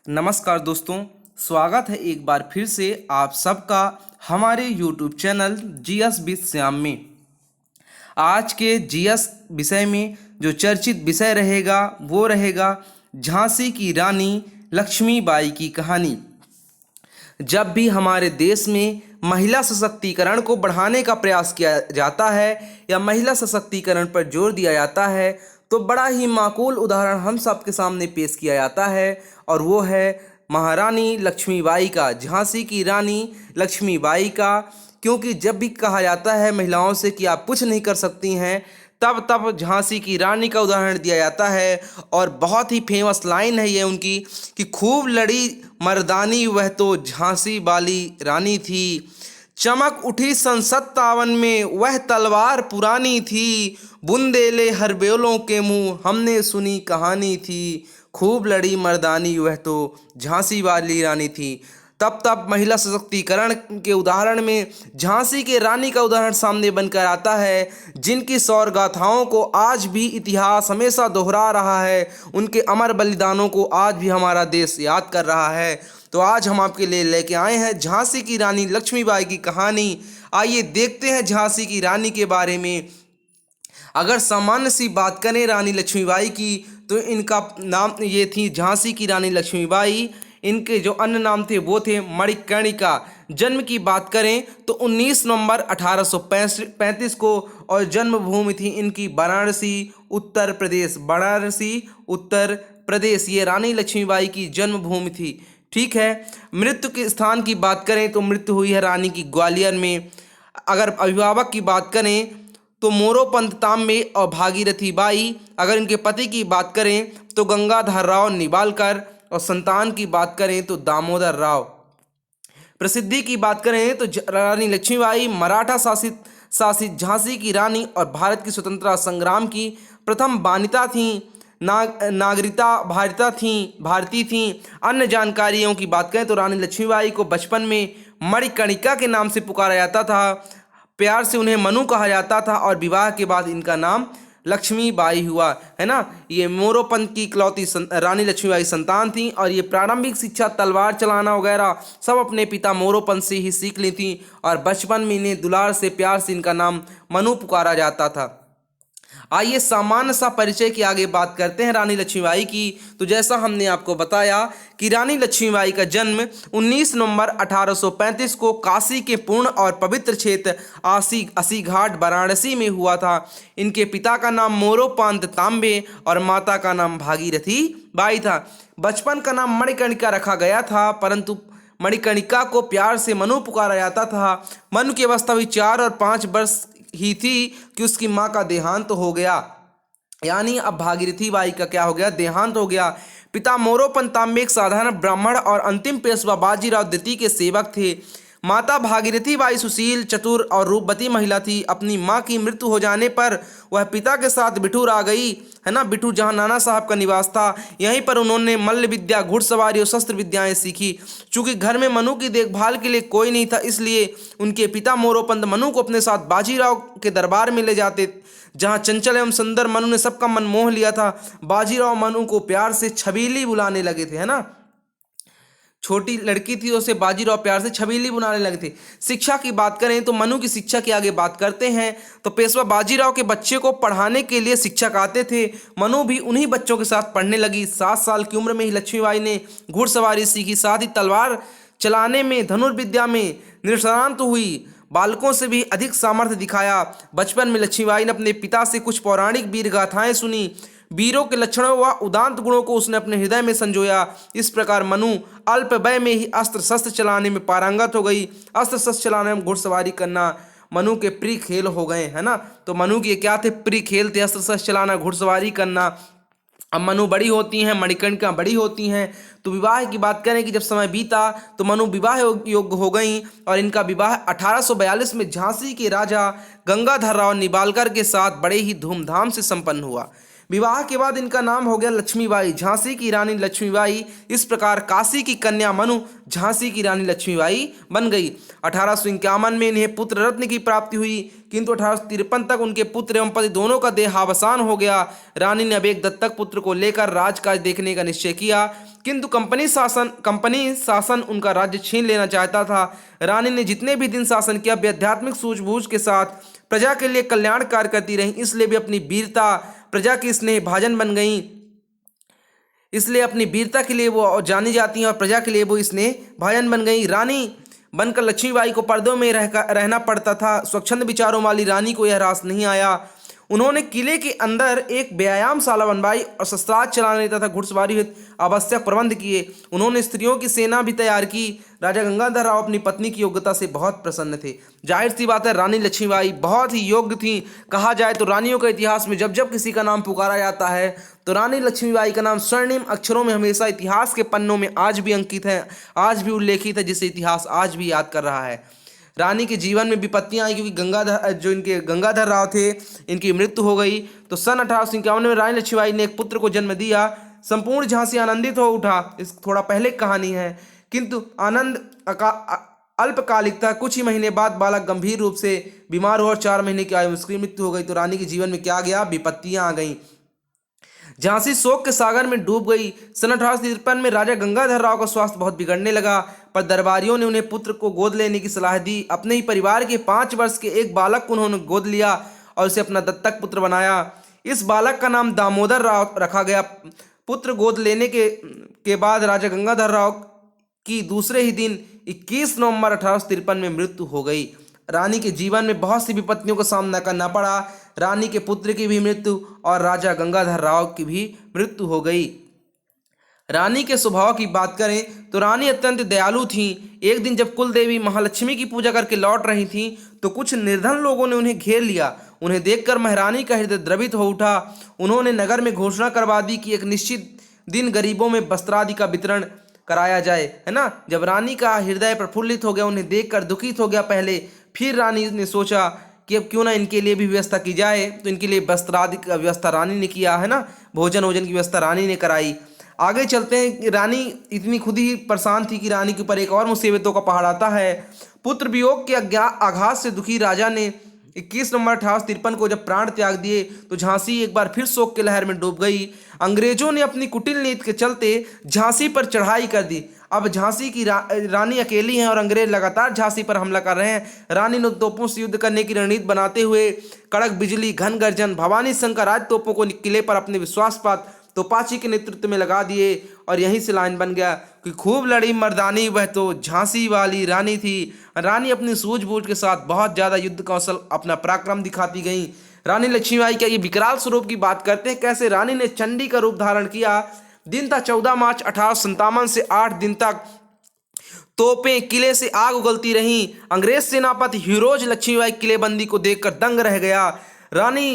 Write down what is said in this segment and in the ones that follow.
नमस्कार दोस्तों, स्वागत है एक बार फिर से आप सबका हमारे YouTube channel GS with Shyam में। आज के जीएस विषय में जो चर्चित विषय रहेगा वो रहेगा झांसी की रानी लक्ष्मीबाई की कहानी। जब भी हमारे देश में महिला सशक्तिकरण को बढ़ाने का प्रयास किया जाता है या महिला सशक्तिकरण पर जोर दिया जाता है तो बड़ा ही माकूल उदाहरण हम सबके सामने पेश किया जाता है और वो है महारानी लक्ष्मीबाई का, झांसी की रानी लक्ष्मीबाई का। क्योंकि जब भी कहा जाता है महिलाओं से कि आप कुछ नहीं कर सकती हैं, तब तब झांसी की रानी का उदाहरण दिया जाता है। और बहुत ही फेमस लाइन है ये उनकी कि खूब लड़ी मर्दानी वह तो झांसी वाली रानी थी, चमक उठी सन 57 में वह तलवार पुरानी थी, बुंदेले हर बेलों के मुंह हमने सुनी कहानी थी, खूब लड़ी मर्दानी वह तो झांसी वाली रानी थी। तब महिला सशक्तिकरण के उदाहरण में झांसी के रानी का उदाहरण सामने बनकर आता है, जिनकी शौर्य गाथाओं को आज भी इतिहास हमेशा दोहरा रहा है, उनके अमर बलिदानों को आज भी हमारा देश याद कर रहा है। तो आज हम आपके लिए लेके आए हैं झांसी की रानी लक्ष्मीबाई की कहानी। आइए देखते हैं झांसी की रानी के बारे में। अगर सामान्य सी बात करें रानी लक्ष्मीबाई की तो इनका नाम ये थी झांसी की रानी लक्ष्मीबाई। इनके जो अन्य नाम थे वो थे मणिकर्णिका। जन्म की बात करें तो 19 नवंबर 1835 को और जन्मभूमि थी इनकी वाराणसी उत्तर प्रदेश। वाराणसी उत्तर प्रदेश ये रानी लक्ष्मीबाई की जन्मभूमि थी। ठीक है, मृत्यु के स्थान की बात करें तो मृत्यु हुई है रानी की ग्वालियर में। अगर अभिभावक की बात करें तो मोरोपंत तांबे और भागीरथी बाई। अगर इनके पति की बात करें तो गंगाधर राव निबालकर। और संतान की बात करें तो दामोदर राव। प्रसिद्धि की बात करें तो रानी लक्ष्मीबाई मराठा शासित झांसी की रानी और भारत की स्वतंत्रता संग्राम की प्रथम बानिता थीं। नागरिकता भारतीय थीं। अन्य जानकारियों की बात करें तो रानी लक्ष्मीबाई को बचपन में मणिकर्णिका के नाम से पुकारा जाता था, प्यार से उन्हें मनु कहा जाता था और विवाह के बाद इनका नाम लक्ष्मीबाई हुआ, है ना। ये मोरोपंत की इकलौती रानी लक्ष्मीबाई संतान थी और ये प्रारंभिक शिक्षा तलवार चलाना वगैरह सब अपने पिता मोरोपंत से ही सीख ली थी और बचपन में इन्हें दुलार से प्यार से इनका नाम मनु पुकारा जाता था। आइए सामान्य सा परिचय की आगे बात करते हैं रानी लक्ष्मीबाई की। तो जैसा हमने आपको बताया कि रानी लक्ष्मीबाई का जन्म 19 नवंबर 1835 को काशी के पूर्ण और पवित्र क्षेत्र अस्सी घाट वाराणसी में हुआ था। इनके पिता का नाम मोरोपंत तांबे और माता का नाम भागीरथी बाई था। बचपन का नाम मणिकर्णिका रखा गया था, परंतु मणिकर्णिका को प्यार से मनु पुकारा जाता था। मनु की अवस्था हुई 4 और 5 वर्ष ही थी कि उसकी मां का देहांत तो हो गया, यानी अब भागीरथी बाई का क्या हो गया, देहांत हो गया। पिता मोरोपंत तांबे एक साधारण ब्राह्मण और अंतिम पेशवा बाजीराव द्वितीय के सेवक थे। माता भागीरथी बाई सुशील, चतुर और रूपवती महिला थी। अपनी मां की मृत्यु हो जाने पर वह पिता के साथ बिठूर आ गई, है ना। बिठूर जहां नाना साहब का निवास था, यहीं पर उन्होंने मल्ल विद्या, घुड़सवारी और शस्त्र विद्याएं सीखी। चूंकि घर में मनु की देखभाल के लिए कोई नहीं था, इसलिए उनके पिता मोरोपंत मनु को अपने साथ बाजीराव के दरबार में ले जाते, जहां चंचल एवं सुंदर मनु ने सबका मन मोह लिया था। बाजीराव मनु को प्यार से छबीली बुलाने लगे थे, है ना। छोटी लड़की थी, उसे बाजीराव प्यार से छबीली बुलाने लगे थे। शिक्षा की बात करें तो मनु की शिक्षा की आगे बात करते हैं तो पेशवा बाजीराव के बच्चे को पढ़ाने के लिए शिक्षक आते थे। मनु भी उन्हीं बच्चों के साथ पढ़ने लगी। 7 साल की उम्र में ही लक्ष्मीबाई ने घुड़सवारी सीखी, साथ ही तलवार चलाने में, धनुर्विद्या में निष्णात हुई। बालकों से भी अधिक सामर्थ्य दिखाया। बचपन में लक्ष्मीबाई ने अपने पिता से कुछ पौराणिक वीर गाथाएं सुनी। वीरों के लक्षणों व उदांत गुणों को उसने अपने हृदय में संजोया। इस प्रकार मनु अल्प वय में ही अस्त्र शस्त्र चलाने में पारंगत हो गई। अस्त्र शस्त्र चलाने में, घुड़सवारी करना मनु के प्रिय खेल हो गए, है ना। तो मनु के क्या थे, प्रिय खेल थे, अस्त्र शस्त्र चलाना, घुड़सवारी करना। अब मनु बड़ी होती हैं, मणिकर्णिका बड़ी होती हैं। तो विवाह की बात करें कि जब समय बीता तो मनु विवाह योग्य हो गई और इनका विवाह 1842 में झांसी के राजा गंगाधर राव निबालकर के साथ बड़े ही धूमधाम से संपन्न हुआ। विवाह के बाद इनका नाम हो गया लक्ष्मीबाई, झांसी की रानी लक्ष्मीबाई। इस प्रकार काशी की कन्या मनु झांसी की रानी लक्ष्मीबाई बन गई। 1851 में इन्हें पुत्र रत्न की प्राप्ति हुई, किंतु 1853 तक उनके पुत्र एवं पति दोनों का देहावसान हो गया। रानी ने अब एक दत्तक पुत्र को लेकर राजकाज देखने का निश्चय किया, किंतु कंपनी शासन उनका राज्य छीन लेना चाहता था। रानी ने जितने भी दिन शासन किया वे आध्यात्मिक सूझबूझ के साथ प्रजा के लिए कल्याण कार्य करती रहीं, इसलिए भी अपनी वीरता, प्रजा की स्नेह भाजन बन गई। इसलिए अपनी वीरता के लिए वो जानी जाती हैं और प्रजा के लिए वो स्नेह भाजन बन गई। रानी बनकर लक्ष्मीबाई को पर्दों में रहना पड़ता था। स्वच्छंद विचारों वाली रानी को यह रास नहीं आया। उन्होंने किले के अंदर एक व्यायामशाला बनवाई और शस्त्रास्त्र चलाने तथा घुड़सवारी हेतु आवश्यक प्रबंध किए। उन्होंने स्त्रियों की सेना भी तैयार की। राजा गंगाधर राव अपनी पत्नी की योग्यता से बहुत प्रसन्न थे। जाहिर सी बात है, रानी लक्ष्मीबाई बहुत ही योग्य थी। कहा जाए तो रानियों के इतिहास में जब जब किसी का नाम पुकारा जाता है तो रानी लक्ष्मीबाई का नाम स्वर्णिम अक्षरों में हमेशा इतिहास के पन्नों में आज भी अंकित है, आज भी उल्लेखित है, जिसे इतिहास आज भी याद कर रहा है। रानी के जीवन में विपत्तियां आई क्योंकि इनके गंगाधर राव थे, इनकी मृत्यु हो गई। तो सन 1851 में रानी लक्ष्मीबाई ने एक पुत्र को जन्म दिया। संपूर्ण झांसी आनंदित हो उठा। इस थोड़ा पहले कहानी है, किंतु आनंद अल्पकालिक था। कुछ ही महीने बाद बालक गंभीर रूप से बीमार हुआ और 4 महीने की आयु में उसकी मृत्यु हो गई। तो रानी के जीवन में क्या गया, विपत्तियां आ गई। झांसी शोक के सागर में डूब गई। सन 1853 में राजा गंगाधर राव का स्वास्थ्य बहुत बिगड़ने लगा, पर दरबारियों ने उन्हें पुत्र को गोद लेने की सलाह दी। अपने ही परिवार के 5 वर्ष के एक बालक को उन्होंने गोद लिया और उसे अपना दत्तक पुत्र बनाया। इस बालक का नाम दामोदर राव रखा गया। पुत्र गोद लेने के बाद राजा गंगाधर राव की दूसरे ही दिन 21 नवंबर 1853 में मृत्यु हो गई। रानी के जीवन में बहुत सी विपत्तियों का सामना करना पड़ा। रानी के पुत्र की भी मृत्यु और राजा गंगाधर राव की भी मृत्यु हो गई। रानी के स्वभाव की बात करें तो रानी अत्यंत दयालु थीं। एक दिन जब कुल देवी महालक्ष्मी की पूजा करके लौट रही थीं तो कुछ निर्धन लोगों ने उन्हें घेर लिया। उन्हें देखकर महारानी का हृदय द्रवित हो उठा। उन्होंने नगर में घोषणा करवा दी कि एक निश्चित दिन गरीबों में वस्त्रादि का वितरण कराया जाए, है ना। जब रानी का हृदय प्रफुल्लित हो गया, उन्हें देखकर दुखित हो गया पहले, फिर रानी ने सोचा कि अब क्यों ना इनके लिए भी व्यवस्था की जाए। तो इनके लिए वस्त्रादि का व्यवस्था रानी ने किया, है ना। भोजन वोजन की व्यवस्था रानी ने कराई। आगे चलते हैं। रानी इतनी खुद ही परेशान थी कि रानी के ऊपर एक और मुसीबतों का पहाड़ आता है। पुत्र वियोग के आघात से दुखी राजा ने 21 नवंबर 1853 को जब प्राण त्याग दिए तो झांसी एक बार फिर शोक के लहर में डूब गई। अंग्रेजों ने अपनी कुटिल नीति के चलते झांसी पर चढ़ाई कर दी। अब झांसी की रानी अकेली हैं और अंग्रेज लगातार झांसी पर हमला कर रहे हैं। रानी ने तोपों से युद्ध करने की रणनीति बनाते हुए कड़क बिजली, घन गर्जन, भवानी शंकर राज तोपों को किले पर अपने विश्वासपात तोपाची के नेतृत्व में लगा दिए और यहीं से लाइन बन गया कि खूब लड़ी मर्दानी वह तो झांसी वाली रानी थी। रानी अपनी सूझबूझ के साथ बहुत ज़्यादा युद्ध कौशल, अपना पराक्रम दिखाती गई। रानी लक्ष्मीबाई का ये विकराल स्वरूप की बात करते हैं, कैसे रानी ने चंडी का रूप धारण किया। दिन था 14 मार्च 1857 से 8 दिन तक तोपें किले से आग उगलती रहीं। अंग्रेज सेनापति हीरोज लक्ष्मीबाई किलेबंदी को देखकर दंग रह गया। रानी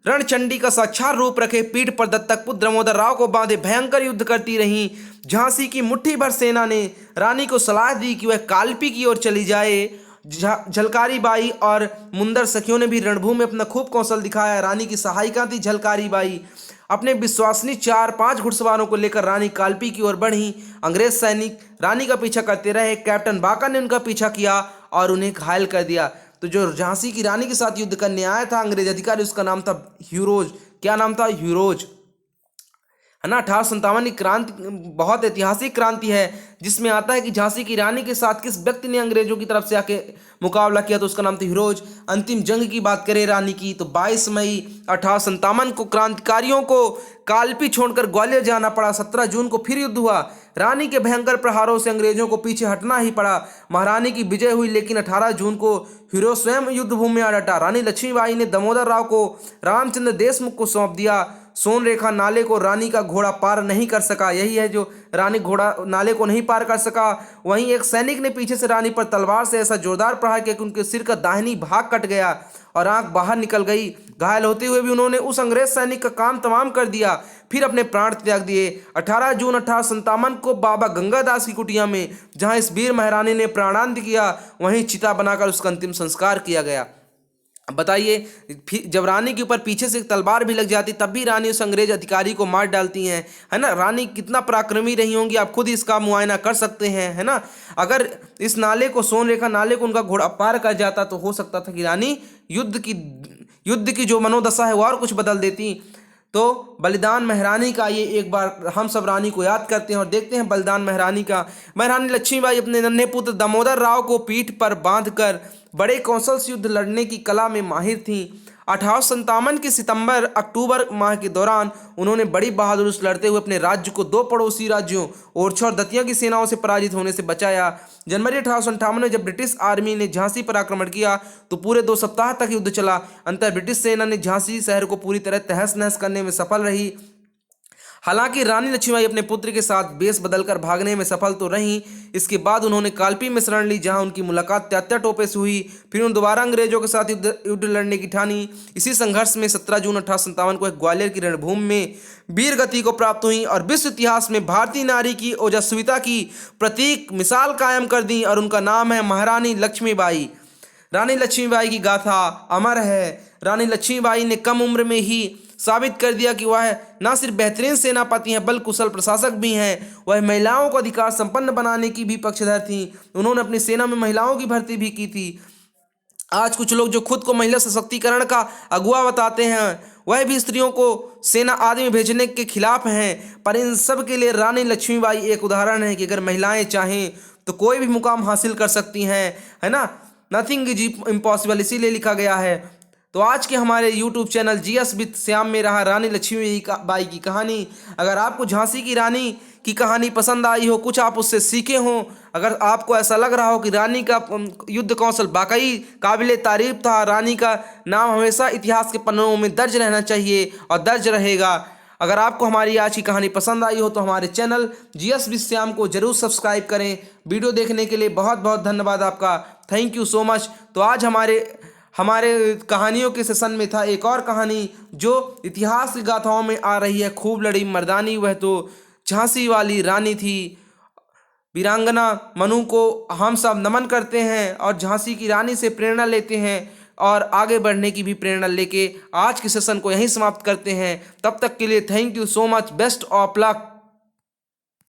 रणचंडी का साक्षात रूप रखे पीठ पर दत्तक पुत्र दामोदर राव को बांधे भयंकर युद्ध करती रहीं। झांसी की मुट्ठी भर सेना ने रानी को सलाह दी कि वह कालपी की ओर चली जाए। झलकारी बाई और मुंदर सखियों ने भी रणभूमि में अपना खूब कौशल दिखाया। रानी की सहायिका थी झलकारी बाई। अपने विश्वसनीय 4-5 घुड़सवारों को लेकर रानी कालपी की ओर बढ़ी। अंग्रेज सैनिक रानी का पीछा करते रहे। कैप्टन बाकर ने उनका पीछा किया और उन्हें घायल कर दिया। तो जो झांसी की रानी के साथ युद्ध करने आया था अंग्रेज अधिकारी, उसका नाम था ह्यूरोज। क्या नाम था? ह्यूरोज, है ना। 1857 की क्रांति बहुत ऐतिहासिक क्रांति है, जिसमें आता है कि झांसी की रानी के साथ किस व्यक्ति ने अंग्रेजों की तरफ से आके मुकाबला किया, तो उसका नाम था ह्यूरोज। अंतिम जंग की बात करें रानी की तो 22 मई 1857 को क्रांतिकारियों को कालपी छोड़कर ग्वालियर जाना पड़ा। 17 जून को फिर युद्ध हुआ। रानी के भयंकर प्रहारों से अंग्रेजों को पीछे हटना ही पड़ा। महारानी की विजय हुई, लेकिन 18 जून को हीरो स्वयं युद्ध भूमि में आ डटा। रानी लक्ष्मीबाई ने दामोदर राव को रामचंद्र देशमुख को सौंप दिया। सोनरेखा नाले को रानी का घोड़ा पार नहीं कर सका। यही है जो रानी घोड़ा नाले को नहीं पार कर सका। वहीं एक सैनिक ने पीछे से रानी पर तलवार से ऐसा जोरदार प्रहार किया कि उनके सिर का दाहिनी भाग कट गया और आंख बाहर निकल गई। घायल होते हुए भी उन्होंने उस अंग्रेज सैनिक का काम तमाम कर दिया, फिर अपने प्राण त्याग दिए। 18 जून 1857 को बाबा गंगादास की कुटिया में, जहां इस वीर महारानी ने प्राणांत किया, वहीं चिता बनाकर उसका अंतिम संस्कार किया गया। बताइए, फिर जब रानी के ऊपर पीछे से तलवार भी लग जाती तब भी रानी उस अंग्रेज अधिकारी को मार डालती हैं, है ना। रानी कितना पराक्रमी रही होंगी, आप खुद इसका मुआयना कर सकते हैं, है ना। अगर इस नाले को, सोनरेखा नाले को उनका घोड़ा पार कर जाता तो हो सकता था कि रानी युद्ध की जो मनोदशा है वो और कुछ बदल देती। तो बलिदान महारानी का ये एक बार हम सब रानी को याद करते हैं और देखते हैं बलिदान महारानी का। महारानी लक्ष्मीबाई अपने नन्हे पुत्र दामोदर राव को पीठ पर बांधकर बड़े कौशल से युद्ध लड़ने की कला में माहिर थीं। 1857 के सितंबर अक्टूबर माह के दौरान उन्होंने बड़ी बहादुरी से लड़ते हुए अपने राज्य को दो पड़ोसी राज्यों ओरछा और दतिया की सेनाओं से पराजित होने से बचाया। जनवरी 1858 में जब ब्रिटिश आर्मी ने झांसी पर आक्रमण किया तो पूरे 2 सप्ताह तक युद्ध चला। अंततः ब्रिटिश सेना ने झांसी शहर को पूरी तरह तहस नहस करने में सफल रही। हालांकि रानी लक्ष्मीबाई अपने पुत्र के साथ बेस बदलकर भागने में सफल तो रहीं, इसके बाद उन्होंने कालपी में शरण ली जहां उनकी मुलाकात त्यात्या टोपे से हुई। फिर उन्होंने दोबारा अंग्रेजों के साथ युद्ध लड़ने की ठानी। इसी संघर्ष में 17 जून 1857 को एक ग्वालियर की रणभूमि में वीर गति को प्राप्त हुई और विश्व इतिहास में भारतीय नारी की ओजस्विता की प्रतीक मिसाल कायम कर दी और उनका नाम है महारानी लक्ष्मीबाई। रानी लक्ष्मीबाई की गाथा अमर है। रानी लक्ष्मीबाई ने कम उम्र में ही साबित कर दिया कि वह न सिर्फ बेहतरीन सेनापति हैं बल्कि कुशल प्रशासक भी हैं। वह महिलाओं को अधिकार संपन्न बनाने की भी पक्षधर थीं। उन्होंने अपनी सेना में महिलाओं की भर्ती भी की थी। आज कुछ लोग जो खुद को महिला सशक्तिकरण का अगुवा बताते हैं वह भी स्त्रियों को सेना आदि में भेजने के खिलाफ हैं, पर इन सब के लिए रानी लक्ष्मीबाई एक उदाहरण है कि अगर महिलाएं चाहें तो कोई भी मुकाम हासिल कर सकती हैं, है ना। नथिंग इज इम्पॉसिबल, इसीलिए लिखा गया है। तो आज के हमारे YouTube channel GS with Shyam में रहा रानी लक्ष्मीबाई की कहानी। अगर आपको झांसी की रानी की कहानी पसंद आई हो, कुछ आप उससे सीखे हों, अगर आपको ऐसा लग रहा हो कि रानी का युद्ध कौशल वाकई काबिले तारीफ था, रानी का नाम हमेशा इतिहास के पन्नों में दर्ज रहना चाहिए और दर्ज रहेगा। अगर आपको हमारी आज की कहानी पसंद आई हो तो हमारे चैनल जीएस विद श्याम को जरूर सब्सक्राइब करें। वीडियो देखने के लिए बहुत बहुत धन्यवाद आपका। Thank you so much. तो आज हमारे कहानियों के सेशन में था एक और कहानी जो इतिहास की गाथाओं में आ रही है। खूब लड़ी मर्दानी वह तो झांसी वाली रानी थी। वीरांगना मनु को हम सब नमन करते हैं और झांसी की रानी से प्रेरणा लेते हैं और आगे बढ़ने की भी प्रेरणा लेके आज के सेशन को यहीं समाप्त करते हैं। तब तक के लिए thank you so much. Best of luck.